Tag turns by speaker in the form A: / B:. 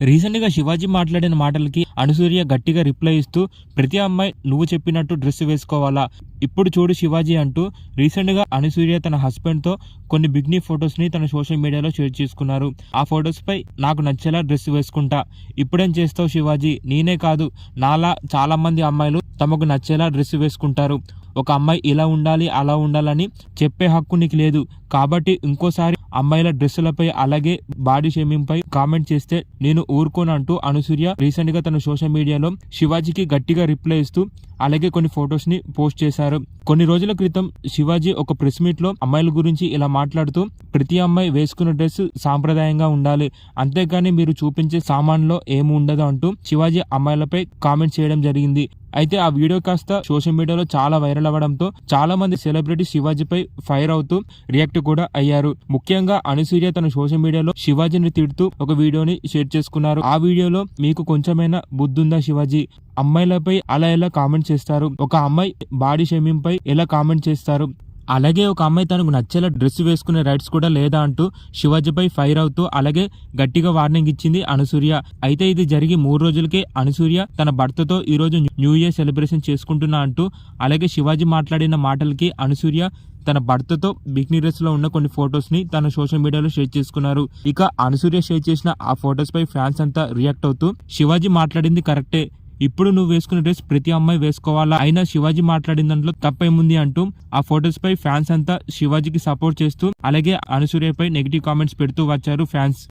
A: Recent గా శివాజీ మాట్లాడిన మాటలకి అనసూయ గట్టిగా రిప్లై ఇస్తూ ప్రతి అమ్మాయి నువ్వు చెప్పినట్టు డ్రెస్ వేసుకోవాలా, ఇప్పుడు చూడు శివాజీ అంటూ రీసెంట్ గా అనసూయ తన హస్బెండ్ తో కొన్ని బిగ్నీ ఫొటోస్ ని తన సోషల్ మీడియాలో షేర్ చేసుకున్నారు. ఆ ఫొటోస్ పై నాకు నచ్చేలా డ్రెస్ వేసుకుంటా, ఇప్పుడేం చేస్తావు శివాజీ, నేనే కాదు నాలా చాలా మంది అమ్మాయిలు తమకు నచ్చేలా డ్రెస్ వేసుకుంటారు. ఒక అమ్మాయి ఇలా ఉండాలి అలా ఉండాలని చెప్పే హక్కు నీకు లేదు. కాబట్టి ఇంకోసారి అమ్మాయిల డ్రెస్సులపై అలాగే బాడీ షేమింగ్ పై కామెంట్ చేస్తే నేను ఊరుకోనంటూ అనసూయ రీసెంట్ గా తన సోషల్ మీడియాలో శివాజీకి గట్టిగా రిప్లై ఇస్తూ అలాగే కొన్ని ఫొటోస్ ని పోస్ట్ చేశారు. కొన్ని రోజుల క్రితం శివాజీ ఒక ప్రెస్ మీట్ లో అమ్మాయిల గురించి ఇలా మాట్లాడుతూ ప్రతి అమ్మాయి వేసుకున్న డ్రెస్ సాంప్రదాయంగా ఉండాలి, అంతేగాని మీరు చూపించే సామాన్లో ఏమి ఉండదు అంటూ శివాజీ అమ్మాయిలపై కామెంట్ చేయడం జరిగింది. అయితే ఆ వీడియో కాస్త సోషల్ మీడియాలో చాలా వైరల్ అవ్వడంతో చాలా మంది సెలబ్రిటీ శివాజీపై ఫైర్ అవుతూ రియాక్ట్ కూడా అయ్యారు. ముఖ్యంగా అనసూయ తన సోషల్ మీడియాలో శివాజీని తిడుతూ ఒక వీడియోని షేర్ చేసుకున్నారు. ఆ వీడియోలో మీకు కొంచెమైనా బుద్ధుందా శివాజీ, అమ్మాయిలపై అలా ఎలా కామెంట్ చేస్తారు, ఒక అమ్మాయి బాడీ షేమింగ్ పై ఎలా కామెంట్ చేస్తారు, అలాగే ఒక అమ్మాయి తనకు నచ్చేలా డ్రెస్ వేసుకునే రైట్స్ కూడా లేదా అంటూ శివాజీపై ఫైర్ అవుతూ అలాగే గట్టిగా వార్నింగ్ ఇచ్చింది అనసూయ. అయితే ఇది జరిగి 3 రోజులకే అనసూయ తన భర్తతో ఈ రోజు న్యూ ఇయర్ సెలబ్రేషన్ చేసుకుంటున్నా అంటూ అలాగే శివాజీ మాట్లాడిన మాటలకి అనసూయ తన భర్తతో బికినీ డ్రెస్ లో ఉన్న కొన్ని ఫొటోస్ ని తన సోషల్ మీడియాలో షేర్ చేసుకున్నారు. ఇక అనసూయ షేర్ చేసిన ఆ ఫొటోస్ పై ఫ్యాన్స్ అంతా రియాక్ట్ అవుతూ శివాజీ మాట్లాడింది కరెక్టే, ఇప్పుడు నువ్వు వేసుకునే డ్రెస్ ప్రతి అమ్మాయి వేసుకోవాలా, అయినా శివాజీ మాట్లాడిన దాంట్లో తప్పేముంది అంటూ ఆ ఫొటోస్ పై ఫ్యాన్స్ అంతా శివాజీకి సపోర్ట్ చేస్తూ అలాగే అనసూయపై నెగిటివ్ కామెంట్స్ పెడుతూ వచ్చారు ఫ్యాన్స్.